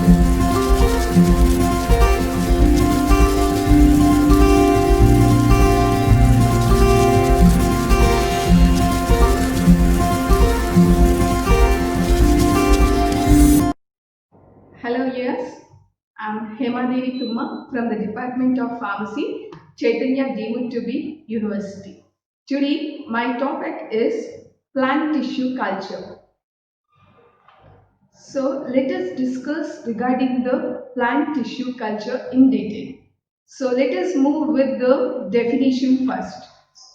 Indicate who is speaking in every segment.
Speaker 1: Hello, yes. I'm Hema Devi Tumma from the Department of Pharmacy, Chaitanya Deemed to be University. Today, my topic is plant tissue culture. So, let us discuss regarding the plant tissue culture in detail. So, let us move with the definition first.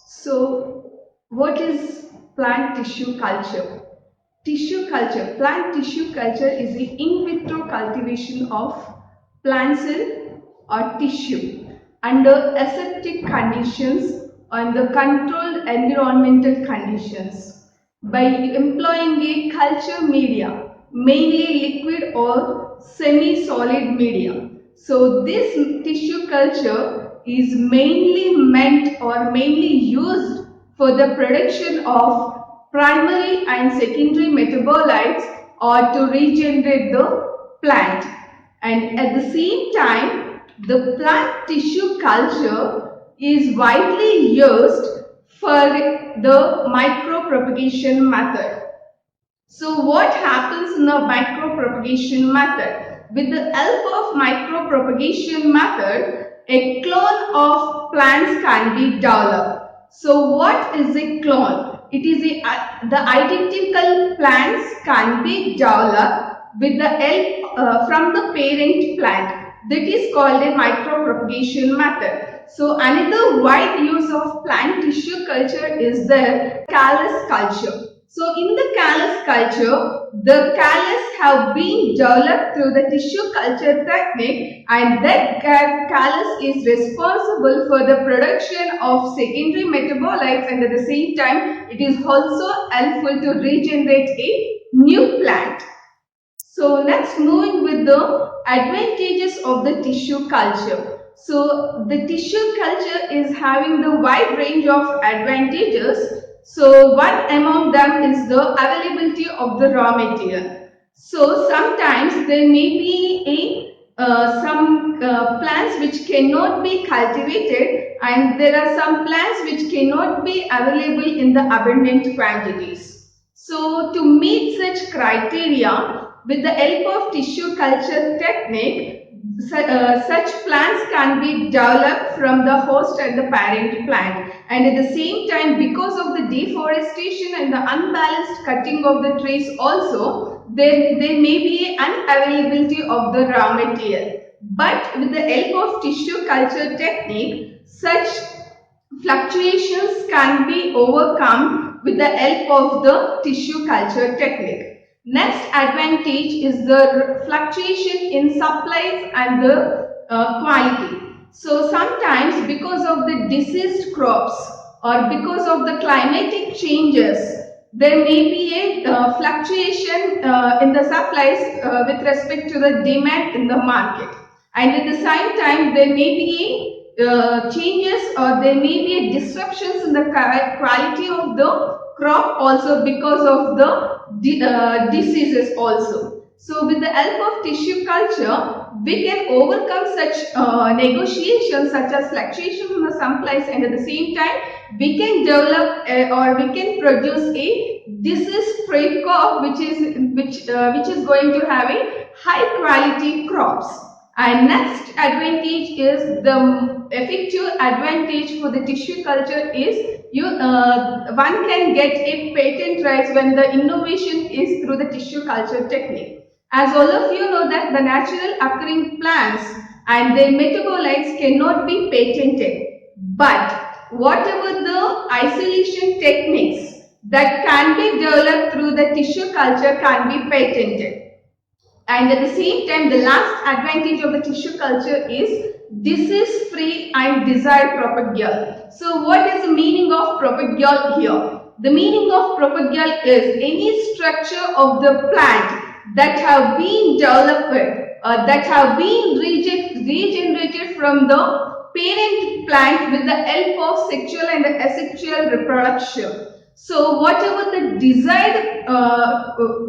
Speaker 1: So, what is plant tissue culture? Plant tissue culture is the in vitro cultivation of plant cell or tissue under aseptic conditions and the controlled environmental conditions by employing a culture media, mainly liquid or semi-solid media. So this tissue culture is mainly meant or mainly used for the production of primary and secondary metabolites or to regenerate the plant. And at the same time, the plant tissue culture is widely used for the micropropagation method. So what happens in the micropropagation method? With the help of micropropagation method, a clone of plants can be developed. So what is a clone? It is the identical plants can be developed with the help from the parent plant. That is called a micropropagation method. So another wide use of plant tissue culture is the callus culture. So in the callus culture, the callus have been developed through the tissue culture technique, and that callus is responsible for the production of secondary metabolites, and at the same time it is also helpful to regenerate a new plant. So next, moving with the advantages of the tissue culture. So the tissue culture is having the wide range of advantages. So one among them is the availability of the raw material. So sometimes there may be some plants which cannot be cultivated, and there are some plants which cannot be available in the abundant quantities. So to meet such criteria, with the help of tissue culture technique, such plants can be developed from the host and the parent plant, and at the same time, because of the deforestation and the unbalanced cutting of the trees also, there may be unavailability of the raw material. But with the help of tissue culture technique, such fluctuations can be overcome with the help of the tissue culture technique. Next advantage is the fluctuation in supplies and the quality. So sometimes because of the diseased crops or because of the climatic changes, there may be a fluctuation in the supplies with respect to the demand in the market. And at the same time, there may be changes or there may be disruptions in the quality of the crop also because of the diseases also. So with the help of tissue culture, we can overcome such negotiations such as fluctuations in the supplies, and at the same time we can develop or we can produce a disease-free crop which is going to have a high quality crops. And next advantage is the effective advantage for the tissue culture is one can get a patent rights when the innovation is through the tissue culture technique. As all of you know that the natural occurring plants and their metabolites cannot be patented, but whatever the isolation techniques that can be developed through the tissue culture can be patented. And at the same time, the last advantage of the tissue culture is disease-free and desired propagule. So what is the meaning of propagule here? The meaning of propagule is any structure of the plant that have been developed, that have been regenerated from the parent plant with the help of sexual and asexual reproduction. So whatever the desired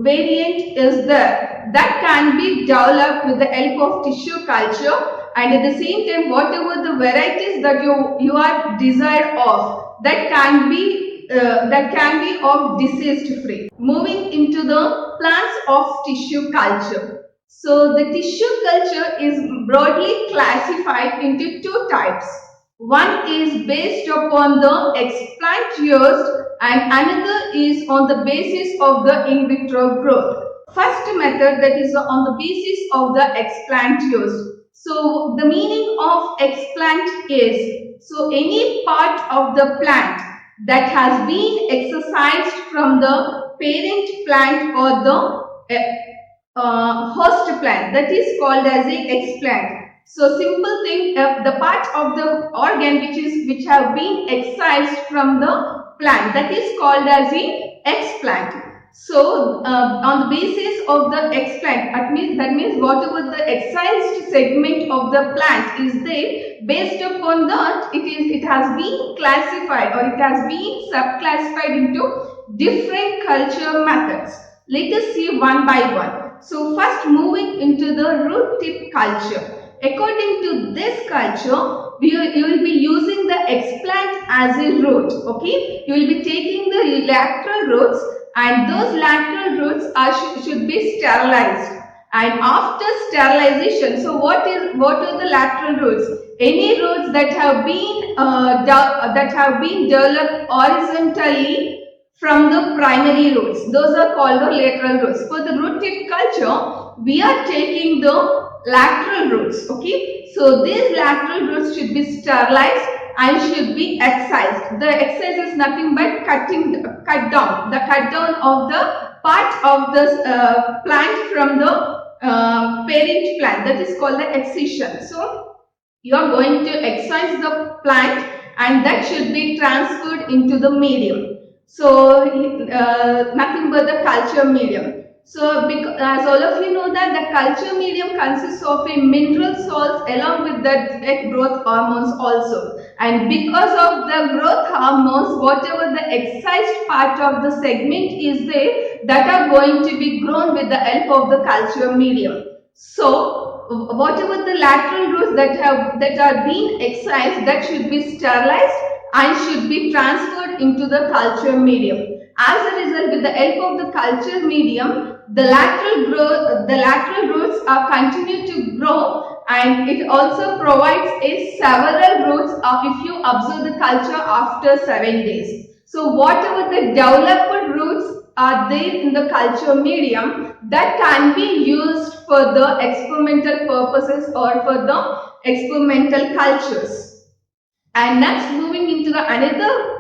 Speaker 1: variant is there, that can be developed with the help of tissue culture, and at the same time whatever the varieties that you are desired of, that can be of disease free. Moving into the plants of tissue culture. So the tissue culture is broadly classified into two types. One is based upon the explant used and another is on the basis of the in vitro growth. First method, that is on the basis of the explant used. So the meaning of explant is, so any part of the plant that has been excised from the parent plant or the host plant, that is called as a explant. So simple thing, the part of the organ which have been excised from the plant, that is called as a explant. So on the basis of the explant, that means whatever the excised segment of the plant is there, based upon that it has been classified or it has been subclassified into different culture methods. Let us see one by one. So first, moving into the root tip culture. According to this culture, you will be using the explant as a root. Okay, you will be taking the lateral roots, and those lateral roots should be sterilized. And after sterilization, so what are the lateral roots? Any roots that have been developed horizontally from the primary roots, those are called the lateral roots. For the root tip culture, we are taking the lateral roots. Okay, so these lateral roots should be sterilized and should be excised. The excise is nothing but cut down of the part of the plant from the parent plant, that is called the excision. So you are going to excise the plant and that should be transferred into the medium. So nothing but the culture medium. So as all of you know that the culture medium consists of a mineral salts along with the growth hormones also. And because of the growth hormones, whatever the excised part of the segment is there, that are going to be grown with the help of the culture medium. So whatever the lateral roots that are being excised, that should be sterilized and should be transferred into the culture medium. As a result, with the help of the culture medium, the lateral roots are continue to grow, and it also provides a several roots if you observe the culture after 7 days. So whatever the developed roots are there in the culture medium, that can be used for the experimental purposes or for the experimental cultures. And next, moving into the another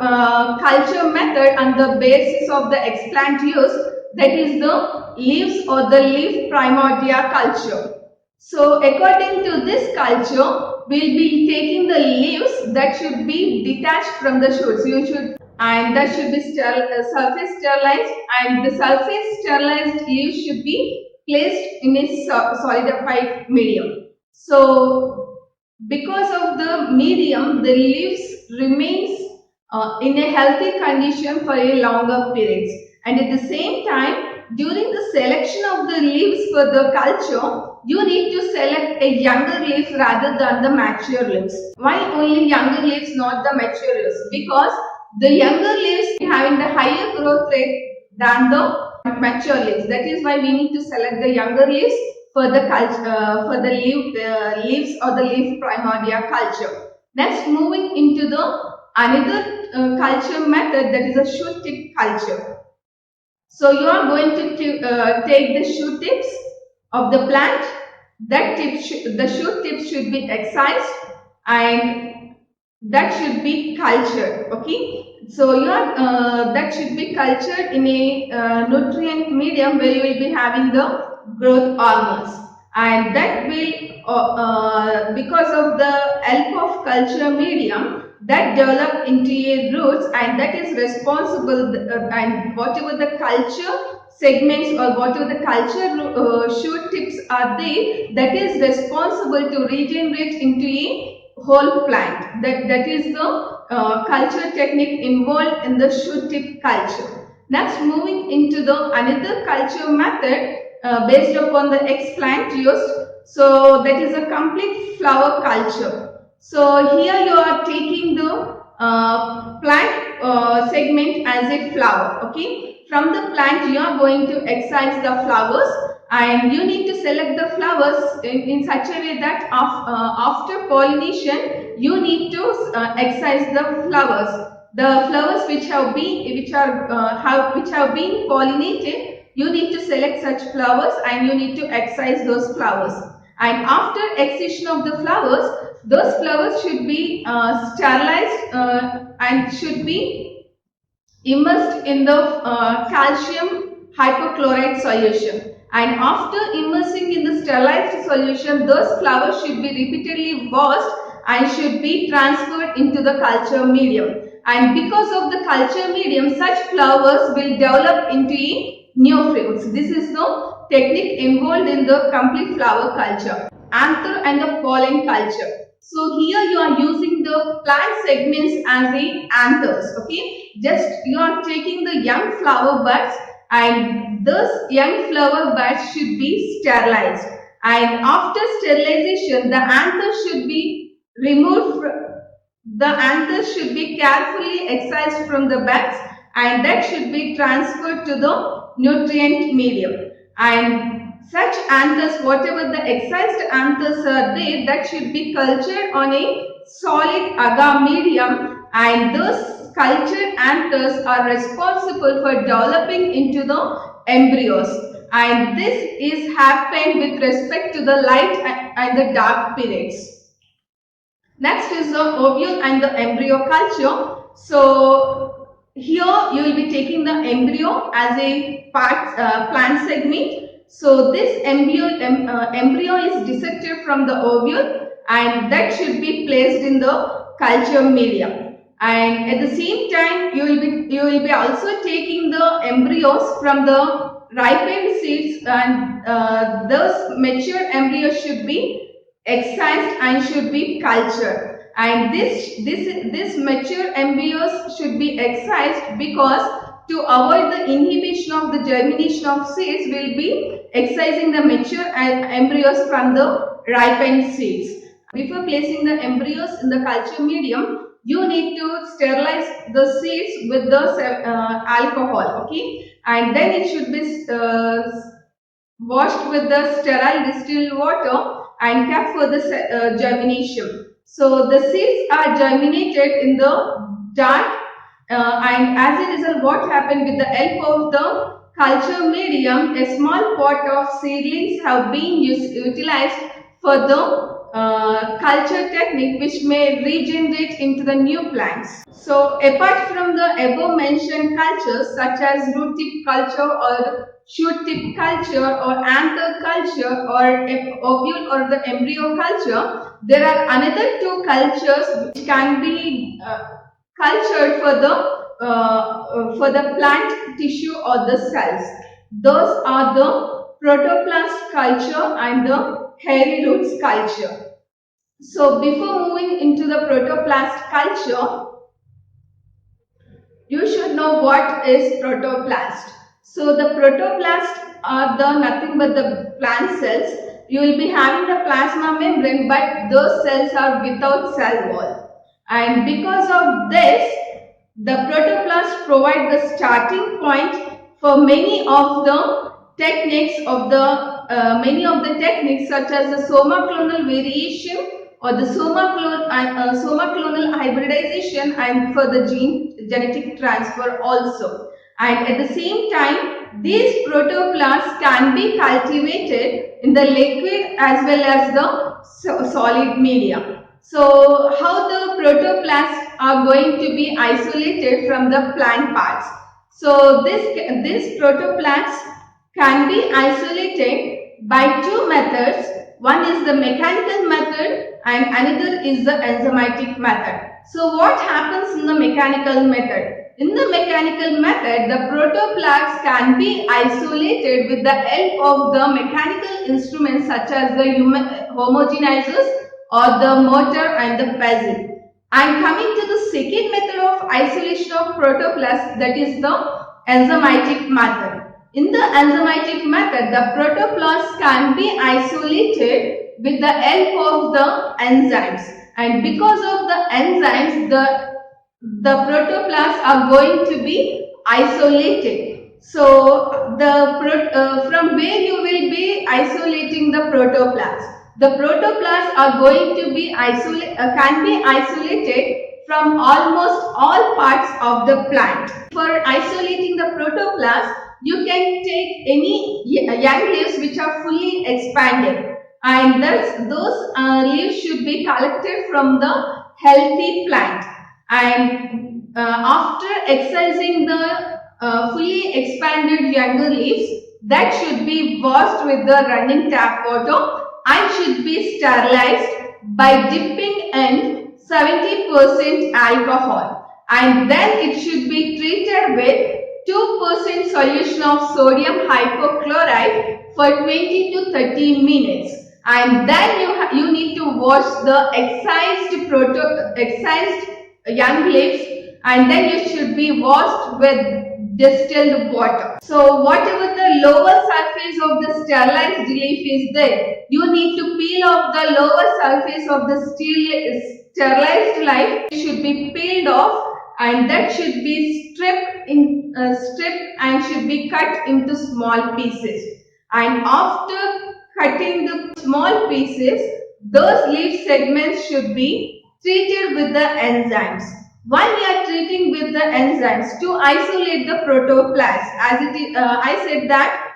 Speaker 1: culture method on the basis of the explant use, that is the leaves or the leaf primordia culture. So according to this culture, we'll be taking the leaves that should be detached from the shoots. And that should be surface sterilized, and the surface sterilized leaves should be placed in a solidified medium. So because of the medium, the leaves remains in a healthy condition for a longer periods. And at the same time, during the selection of the leaves for the culture, you need to select a younger leaf rather than the mature leaves. Why only younger leaves, not the mature leaves? Because the younger leaves having the higher growth rate than the mature leaves. That is why we need to select the younger leaves for the leaves or the leaf primordia culture. Next, moving into the another culture method, that is a shoot tip culture. So you are going to take the shoot tips of the plant. The shoot tips should be excised and that should be cultured. Okay, so that should be cultured in a nutrient medium where you will be having the growth hormones, and that will because of the help of culture medium, that develop into a roots, and that is responsible and whatever the culture segments or whatever the culture shoot tips are there, that is responsible to regenerate into a whole plant. That is the culture technique involved in the shoot tip culture. Next, moving into the another culture method based upon the X plant used. So that is a complete flower culture. So here you are taking the plant segment as a flower. Okay, from the plant you are going to excise the flowers, and you need to select the flowers in such a way that after pollination you need to excise the flowers. The flowers which have been pollinated, you need to select such flowers and you need to excise those flowers. And after excision of the flowers, those flowers should be sterilized and should be immersed in the calcium hypochlorite solution. And after immersing in the sterilized solution, those flowers should be repeatedly washed and should be transferred into the culture medium. And because of the culture medium, such flowers will develop into new fruits. This is the technique involved in the complete flower culture. Anther and the pollen culture. So here you are using the plant segments as the anthers. Okay, just you are taking the young flower buds, and those young flower buds should be sterilized. And after sterilization, the anthers should be removed. The anthers should be carefully excised from the buds, and that should be transferred to the nutrient medium. And such anthers, whatever the excised anthers are there, that should be cultured on a solid agar medium, and those cultured anthers are responsible for developing into the embryos. And this is happened with respect to the light and the dark periods. Next is the ovule and the embryo culture. So here you will be taking the embryo as a plant segment. So this embryo is dissected from the ovule, and that should be placed in the culture medium. And at the same time, you will be also taking the embryos from the ripened seeds, and those mature embryos should be excised and should be cultured. And this mature embryos should be excised because to avoid the inhibition of the germination of seeds, will be excising the mature embryos from the ripened seeds. Before placing the embryos in the culture medium, you need to sterilize the seeds with the alcohol. Okay, and then it should be washed with the sterile distilled water and kept for the germination. So the seeds are germinated in the dark, and as a result, what happened with the help of the culture medium, a small pot of seedlings have been utilized for the culture technique, which may regenerate into the new plants. So apart from the above mentioned cultures such as root tip culture or shoot tip culture or anther culture or ovule or the embryo culture, there are another two cultures which can be cultured for the plant tissue or the cells. Those are the protoplast culture and the hairy roots culture. So before moving into the protoplast culture, you should know what is protoplast. So the protoplast are the nothing but the plant cells. You will be having the plasma membrane, but those cells are without cell wall. And because of this, the protoplast provide the starting point for many of the techniques such as the soma-clonal variation or the soma-clonal hybridization, and for the genetic transfer also. And at the same time, these protoplasts can be cultivated in the liquid as well as the solid media. So how the protoplasts are going to be isolated from the plant parts? So this protoplasts can be isolated by two methods. One is the mechanical method and another is the enzymatic method. So what happens in the mechanical method? In the mechanical method, the protoplasts can be isolated with the help of the mechanical instruments such as the homogenizers or the mortar and the pestle. And coming to the second method of isolation of protoplast, that is the enzymatic method. In the enzymatic method, the protoplast can be isolated with the help of the enzymes. And because of the enzymes, the protoplasts are going to be isolated. So, from where you will be isolating the protoplasts? The protoplasts are going to be can be isolated from almost all parts of the plant. For isolating the protoplast, you can take any young leaves which are fully expanded, and those leaves should be collected from the healthy plant. And after excising the fully expanded younger leaves, that should be washed with the running tap water and should be sterilized by dipping in 70% alcohol, and then it should be treated with 2% solution of sodium hypochlorite for 20 to 30 minutes. And then you need to wash the excised young leaves, and then you should be washed with distilled water. So whatever the lower surface of the sterilized leaf is there, you need to peel off the lower surface of the sterilized leaf. It should be peeled off, and that should be stripped and should be cut into small pieces. And after cutting the small pieces, those leaf segments should be treated with the enzymes. Why we are treating with the enzymes? To isolate the protoplast. As it is, I said that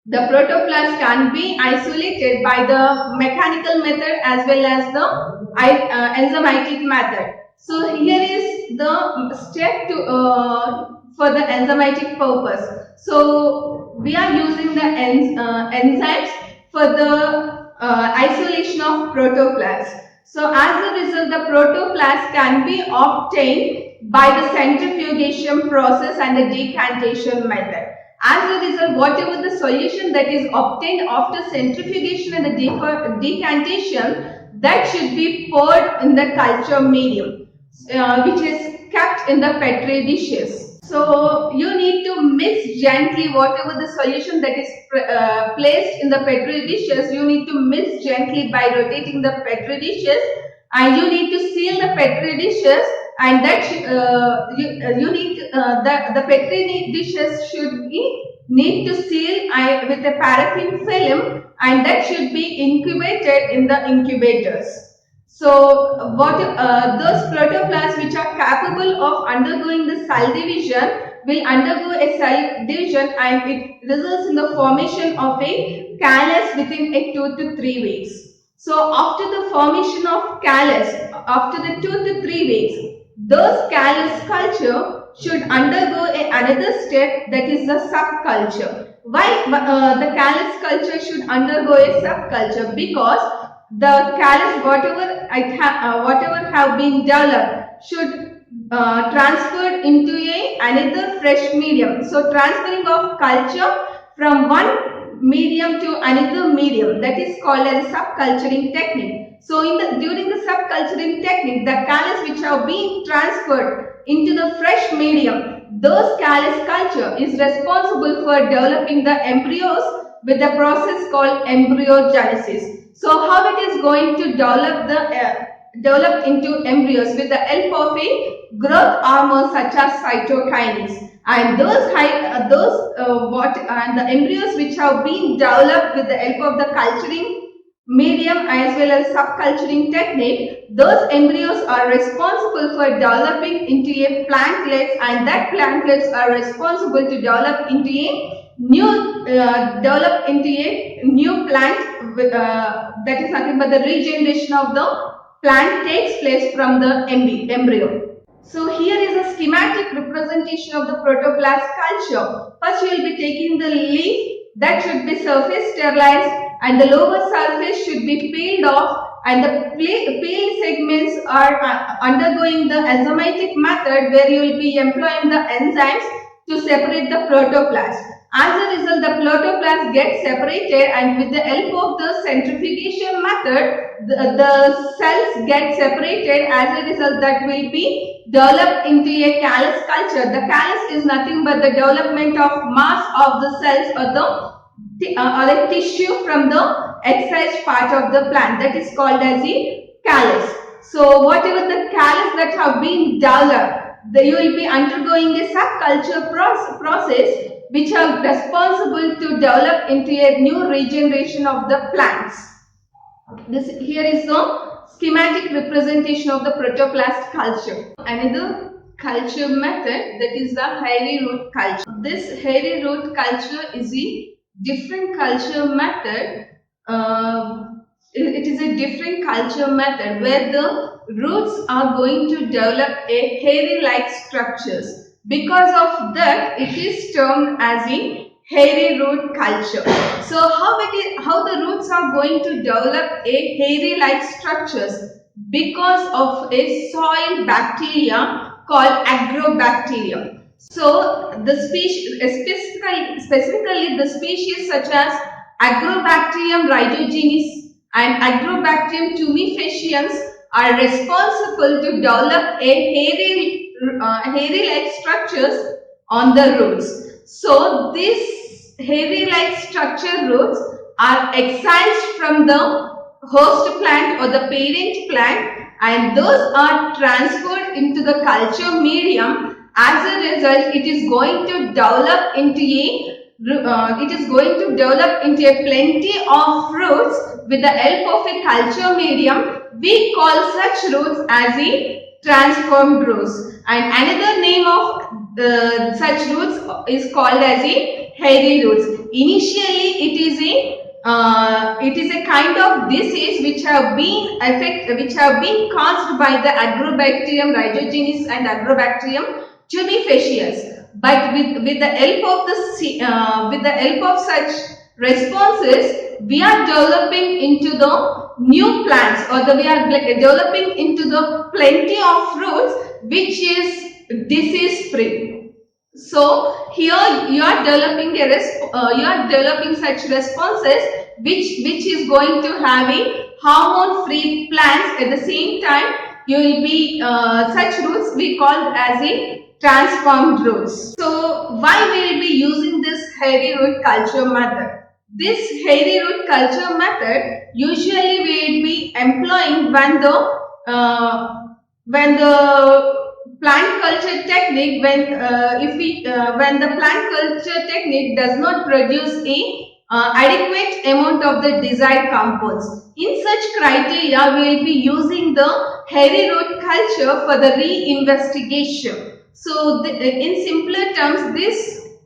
Speaker 1: the protoplast can be isolated by the mechanical method as well as the enzymatic method. So here is the step for the enzymatic purpose. So we are using the enzymes for the isolation of protoplast. So as a result, the protoplast can be obtained by the centrifugation process and the decantation method. As a result, whatever the solution that is obtained after centrifugation and the decantation, that should be poured in the culture medium, which is kept in the petri dishes. So you need to mix gently whatever the solution that is placed in the petri dishes. You need to mix gently by rotating the petri dishes, and you need to seal the petri dishes, and that you need the petri dishes should be need to seal with a paraffin film, and that should be incubated in the incubators. So those protoplasts which are capable of undergoing the cell division will undergo a cell division, and it results in the formation of a callus within a 2 to 3 weeks. So after the formation of callus, after the 2 to 3 weeks, those callus culture should undergo another step, that is the subculture. Why the callus culture should undergo a subculture? Because the callus, whatever have been developed, should transferred into another fresh medium. So transferring of culture from one medium to another medium, that is called as subculturing technique. So during the subculturing technique, the callus which have been transferred into the fresh medium, those callus culture is responsible for developing the embryos with the process called embryogenesis. So how it is going to develop into embryos? With the help of a growth hormone such as cytokinase, and the embryos which have been developed with the help of the culturing medium as well as subculturing technique, those embryos are responsible for developing into a plantlets, and that plantlets are responsible to develop into a new plant with, that is nothing but the regeneration of the plant takes place from the embryo. So here is a schematic representation of the protoplast culture. First you will be taking the leaf, that should be surface sterilized, and the lower surface should be peeled off, and the peeled segments are undergoing the enzymatic method, where you will be employing the enzymes to separate the protoplast. As a result, the protoplast gets separated, and with the help of the centrifugation method, the cells get separated. As a result, that will be developed into a callus culture. The callus is nothing but the development of mass of the cells or the tissue from the excised part of the plant. That is called as the callus. So whatever the callus that have been developed, you will be undergoing a subculture process which are responsible to develop into a new regeneration of the plants. This here is the schematic representation of the protoplast culture. Another culture method, that is the hairy root culture. This hairy root culture is a different culture method. It is a different culture method where the roots are going to develop a hairy-like structures. Because of that, it is termed as a hairy root culture. So how the roots are going to develop a hairy-like structures? Because of a soil bacteria called agrobacterium. So the species, specifically the species such as Agrobacterium rhizogenes and Agrobacterium tumefaciens are responsible to develop a hairy-like structures on the roots. So these hairy-like structure roots are excised from the host plant or the parent plant, and those are transferred into the culture medium. As a result, it is going to develop into a plenty of roots with the help of a culture medium. We call such roots as a transformed roots, and another name of such roots is called as a hairy roots. Initially, it is a kind of disease which have been caused by the Agrobacterium rhizogenes and Agrobacterium tumefaciens. But with the help of such responses, we are developing into the new plants, or we are developing into the plenty of roots which is disease free. So here you are developing such responses which is going to have a hormone free plants. At the same time, you will be such roots we call as a transformed roots. So why we will be using this hairy root culture method? This hairy root culture method usually we will be employing when the plant culture technique, when the plant culture technique does not produce a adequate amount of the desired compounds. In such criteria, we will be using the hairy root culture for the reinvestigation. So in simpler terms, this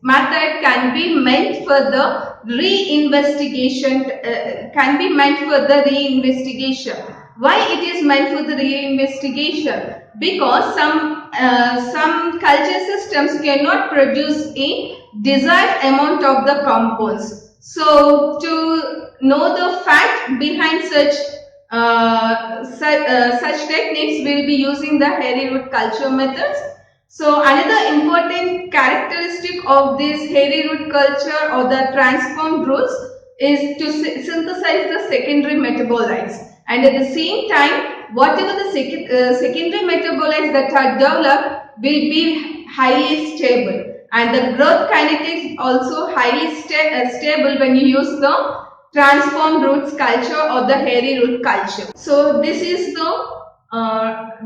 Speaker 1: method can be meant for the reinvestigation. Why it is meant for the reinvestigation? Because some culture systems cannot produce a desired amount of the compounds. So to know the fact behind such techniques, we will be using the hairy root culture methods. So another important characteristic of this hairy root culture or the transformed roots is to synthesize the secondary metabolites, and at the same time, whatever the secondary metabolites that are developed will be highly stable, and the growth kinetics also highly stable when you use the transformed roots culture or the hairy root culture. So this is the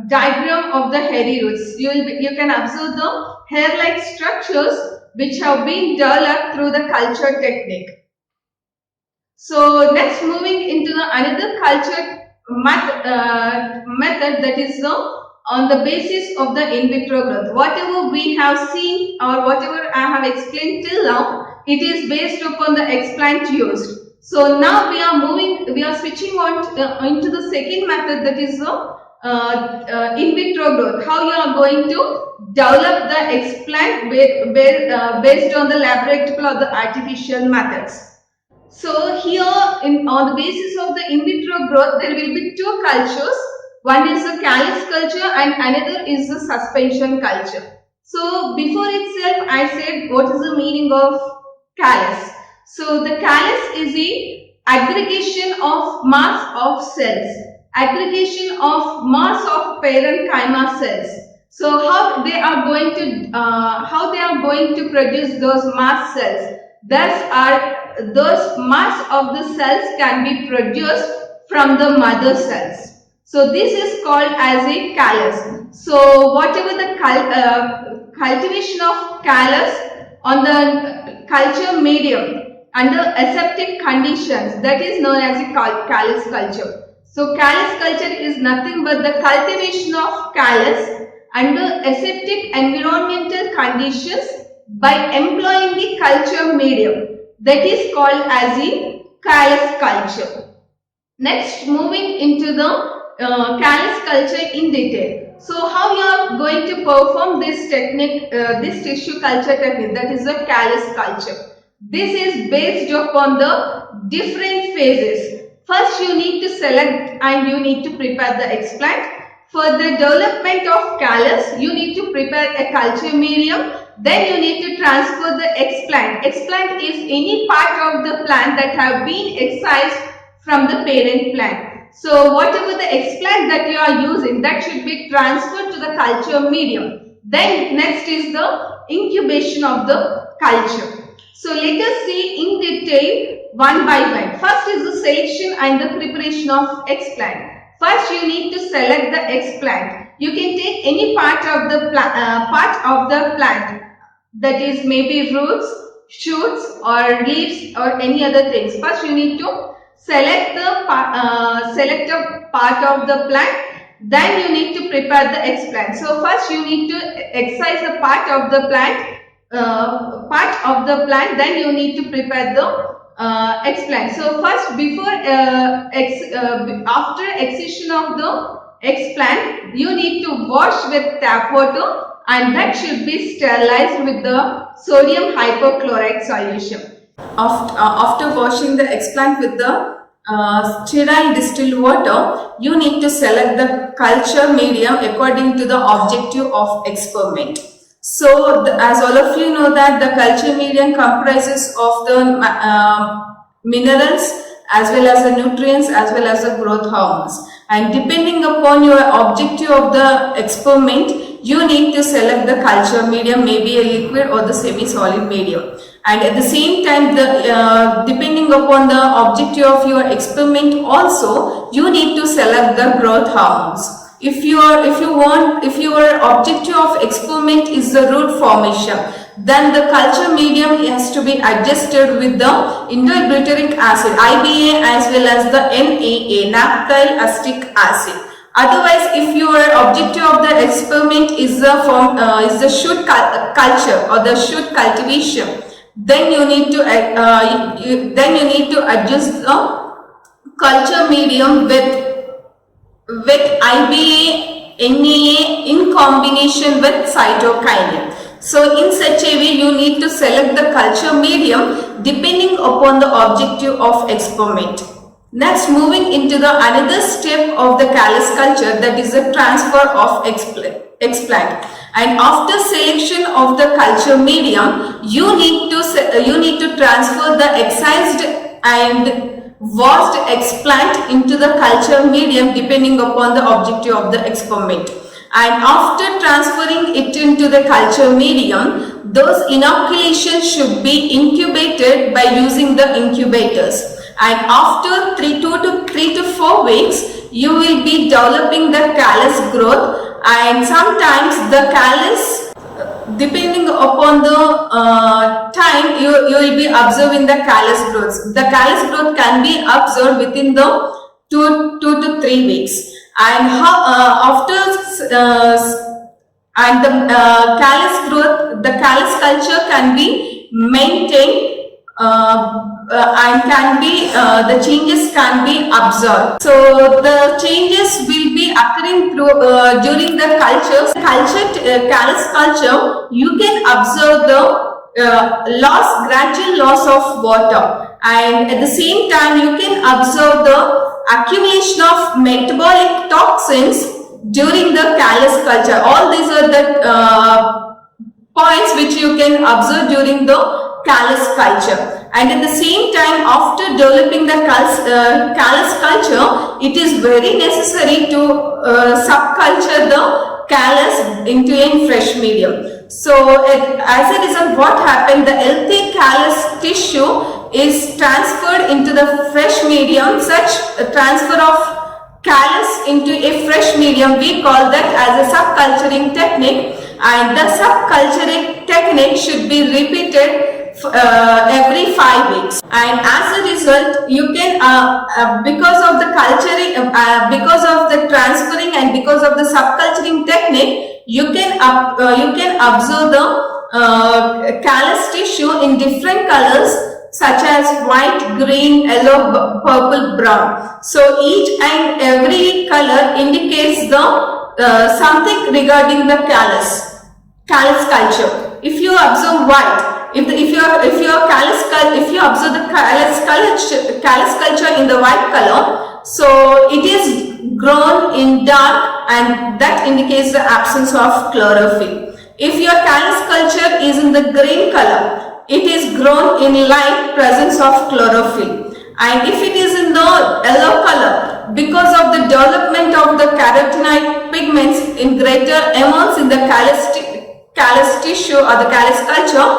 Speaker 1: diagram of the hairy roots. You can observe the hair-like structures which have been developed through the culture technique. So next, moving into another culture method, that is on the basis of the in vitro growth. Whatever we have seen or whatever I have explained till now, it is based upon the explant used. So now we are switching on into the second method, that is in vitro growth. How you are going to develop the explant based on the laboratory or the artificial methods. So here on the basis of the in vitro growth, there will be two cultures. One is the callus culture and another is the suspension culture. So before itself, I said what is the meaning of callus. So the callus is a aggregation of mass of cells, aggregation of mass of parenchyma cells. So how they are going to produce those mast cells? Those mass of the cells can be produced from the mother cells. So this is called as a callus. So whatever the cultivation of callus on the culture medium under aseptic conditions, that is known as a callus culture. So callus culture is nothing but the cultivation of callus under aseptic environmental conditions by employing the culture medium, that is called as a callus culture. Next, moving into the callus culture in detail. So how you are going to perform this technique, this tissue culture technique, that is the callus culture. This is based upon the different phases. First you need to select and you need to prepare the explant. For the development of callus, you need to prepare a culture medium. Then you need to transfer the explant. Explant is any part of the plant that have been excised from the parent plant. So whatever the explant that you are using, that should be transferred to the culture medium. Then next is the incubation of the culture. So let us see in detail one by one. First is the selection and the preparation of explant. First you need to select the explant. You can take any part of the plant, that is maybe roots, shoots or leaves or any other things. First you need to select a part of the plant, then you need to prepare the explant. So first you need to excise a part of the plant, then you need to prepare the explant. So first after excision of the explant, you need to wash with tap water and that should be sterilized with the sodium hypochlorite solution. After washing the explant with the sterile distilled water, you need to select the culture medium according to the objective of experiment. So as all of you know that the culture medium comprises of the minerals as well as the nutrients as well as the growth hormones, and depending upon your objective of the experiment, you need to select the culture medium, maybe a liquid or the semi-solid medium. And at the same time, depending upon the objective of your experiment also, you need to select the growth hormones. If your objective of experiment is the root formation, then the culture medium has to be adjusted with the indole-butyric acid, IBA, as well as the NAA, naphthyl acetic acid. Otherwise, if your objective of the experiment is the shoot culture or the shoot cultivation, then you need to adjust the culture medium with IBA, NAA in combination with cytokinin. So in such a way, you need to select the culture medium depending upon the objective of experiment. Next, moving into the another step of the callus culture, that is the transfer of explant. And after selection of the culture medium, you need to transfer the excised and washed explant into the culture medium depending upon the objective of the experiment. And after transferring it into the culture medium, those inoculations should be incubated by using the incubators. And after 3 to 4 weeks, you will be developing the callus growth, and sometimes the callus, depending upon the time, you will be observing the callus growth. The callus growth can be observed within the 2 to 3 weeks. And callus growth, the callus culture can be maintained and can be the changes can be observed. So the changes will be occurring during the callus culture. You can observe the gradual loss of water, and at the same time you can observe the accumulation of metabolic toxins during the callus culture. All these are the points which you can observe during the
Speaker 2: callus culture. And at the same time, after developing the callus culture, it is very necessary to subculture the callus into a fresh medium. So as a result, what happened, the healthy callus tissue is transferred into the fresh medium. Such a transfer of callus into a fresh medium, we call that as a subculturing technique, and the subculturing technique should be repeated every 5 weeks. And as a result, you can because of the culturing, because of the transferring and because of the subculturing technique, you can observe the callus tissue in different colors such as white, green, yellow, purple, brown. So each and every color indicates the something regarding the callus culture. If you observe white, if you observe the callus culture in the white color, so it is grown in dark, and that indicates the absence of chlorophyll. If your callus culture is in the green color, it is grown in light presence of chlorophyll. And if it is in the yellow color, because of the development of the carotenoid pigments in greater amounts in the callus tissue or the callus culture,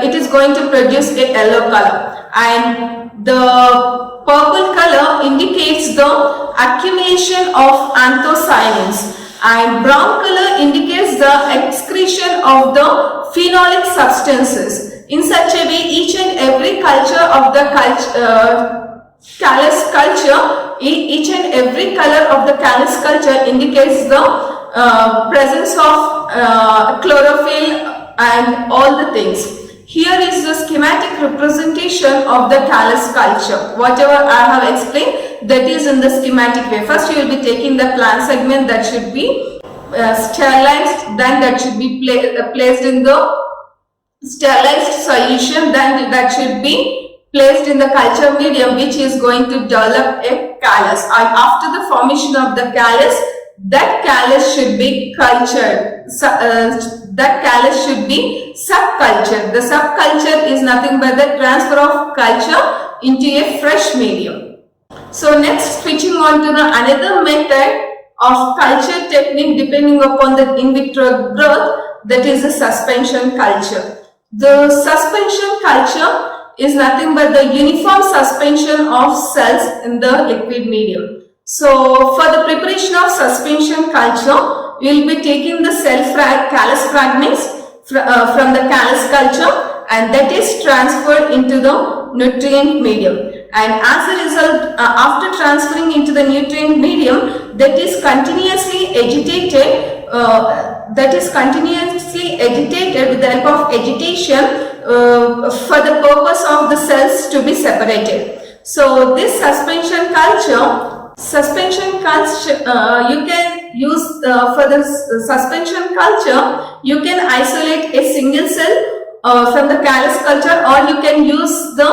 Speaker 2: it is going to produce a yellow color. And the purple color indicates the accumulation of anthocyanins, and brown color indicates the excretion of the phenolic substances. In such a way, each and every culture of the callus culture, each and every color of the callus culture indicates the presence of chlorophyll and all the things. Here is the schematic representation of the callus culture. Whatever I have explained, that is in the schematic way. First, you will be taking the plant segment that should be sterilized, then that should be placed in the sterilized solution, then that should be placed in the culture medium, which is going to develop a callus. And after the formation of the callus, that callus should be cultured. That callus should be subcultured. The subculture is nothing but the transfer of culture into a fresh medium. So next, switching on to the another method of culture technique depending upon the in vitro growth, that is the suspension culture. The suspension culture is nothing but the uniform suspension of cells in the liquid medium. So for the preparation of suspension culture, we will be taking the callus fragments from the callus culture, and that is transferred into the nutrient medium. And as a result, after transferring into the nutrient medium, that is continuously agitated. With the help of agitation for the purpose of the cells to be separated. So this suspension culture, you can use for the suspension culture, you can isolate a single cell from the callus culture, or you can use the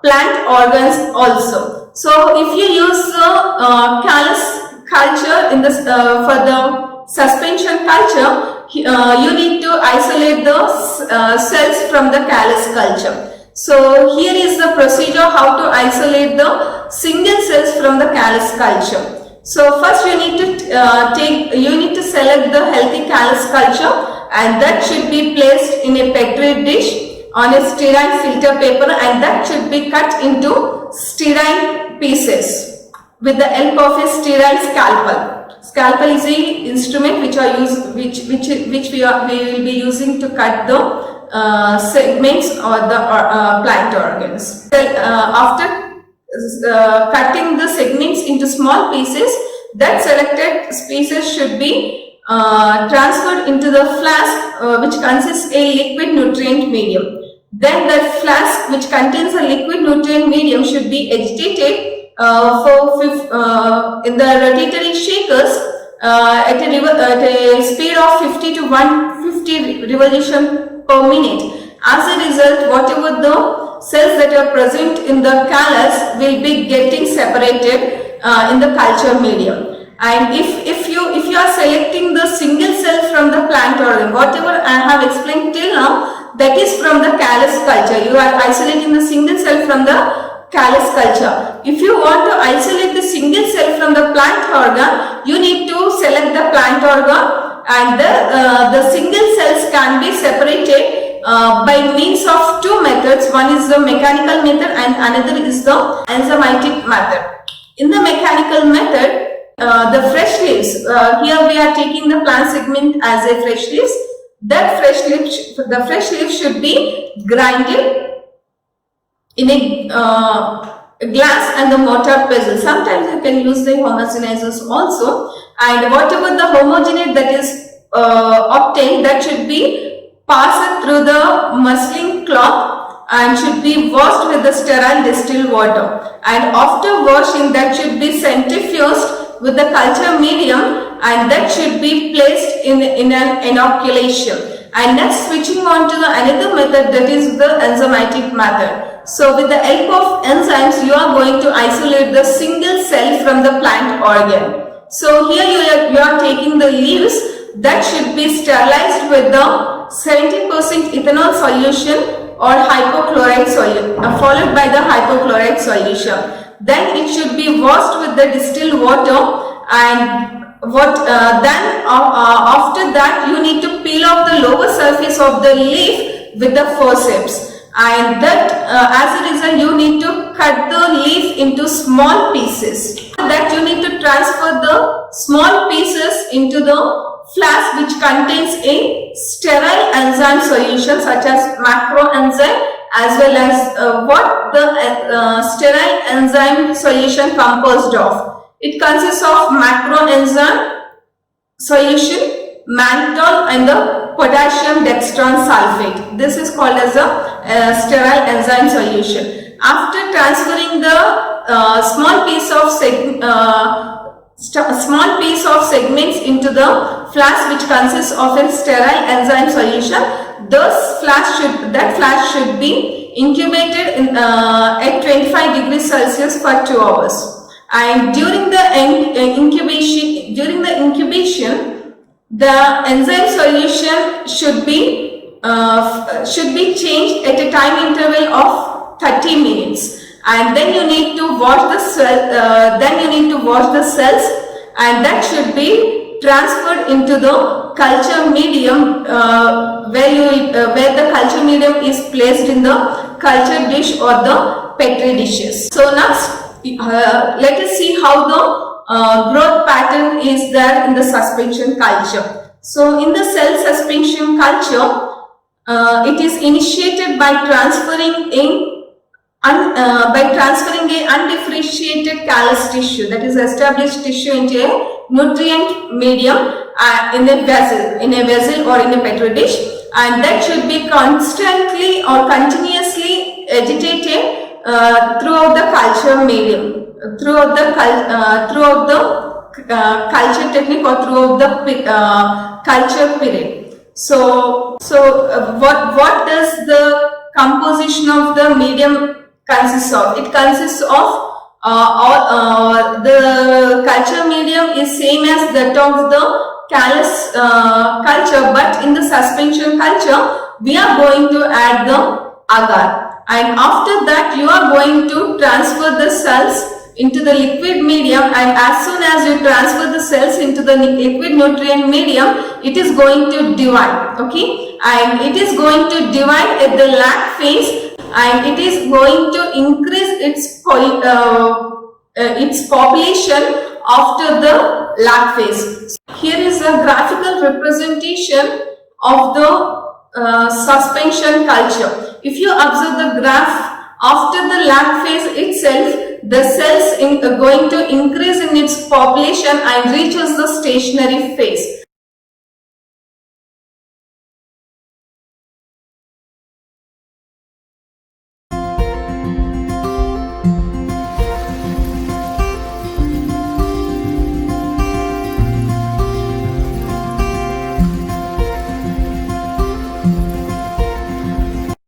Speaker 2: plant organs also. So if you use the callus culture in this for the suspension culture, you need to isolate the cells from the callus culture. So here is the procedure how to isolate the single cells from the callus culture. So first you need to select the healthy callus culture, and that should be placed in a petri dish on a sterile filter paper, and that should be cut into sterile pieces with the help of a sterile scalpel. Scalpel is a instrument which we will be using to cut the segments or the plant organs. After cutting the segments into small pieces, that selected pieces should be transferred into the flask which consists a liquid nutrient medium. Then that flask which contains a liquid nutrient medium should be agitated in the rotatory shakers at a speed of 50 to 150 revolution per minute. As a result, whatever the cells that are present in the callus will be getting separated in the culture medium. And if you are selecting the single cell from the plant organ, whatever I have explained till now, that is from the callus culture. You are isolating the single cell from the callus culture. If you want to isolate the single cell from the plant organ, you need to select the plant organ, and the single cells can be separated by means of two methods. One is the mechanical method and another is the enzymatic method. In the mechanical method, the fresh leaves, here we are taking the plant segment as a fresh leaves. That the fresh leaf should be grinded in a glass and the mortar pestle. Sometimes you can use the homogenizers also, and whatever the homogenate that is obtained, that should be passed through the muslin cloth and should be washed with the sterile distilled water, and after washing that should be centrifuged with the culture medium, and that should be placed in an inoculation. And next, switching on to the another method, that is the enzymatic method. So with the help of enzymes, you are going to isolate the single cell from the plant organ. So here you are taking the leaves that should be sterilized with the 70% ethanol solution or hypochlorite solution, followed by the hypochlorite solution. Then it should be washed with the distilled water, and after that you need to peel off the lower surface of the leaf with the forceps, and that as a result you need to cut the leaf into small pieces. After that you need to transfer the small pieces into the flask which contains a sterile enzyme solution such as macroenzyme, as well as what the sterile enzyme solution composed of. It consists of macroenzyme solution, mannitol, and the potassium dextran sulfate. This is called as a sterile enzyme solution. After transferring the small piece segments into the flask which consists of a sterile enzyme solution, that flask should be incubated at 25 degrees Celsius for 2 hours. And during the incubation, the enzyme solution should be changed at a time interval of 30 minutes. And then you need to wash the cells, and that should be transferred into the culture medium, where the culture medium is placed in the culture dish or the petri dishes. So next, let us see how the growth pattern is there in the suspension culture. So in the cell suspension culture, it is initiated by transferring a undifferentiated callus tissue, that is established tissue, into a nutrient medium in a vessel or in a petri dish, and that should be constantly or continuously agitated throughout the culture medium, throughout the culture technique or throughout the culture period. So what does the composition of the medium consist of? It consists of the culture medium is same as that of the callus culture, but in the suspension culture we are going to add the agar, and after that you are going to transfer the cells into the liquid medium, and as soon as you transfer the cells into the liquid nutrient medium, it is going to divide, okay, and it is going to divide at the lag phase, and it is going to increase its population after the lag phase. Here is a graphical representation of the suspension culture. If you observe the graph, after the lag phase itself, the cells are going to increase in its population and reaches the stationary phase.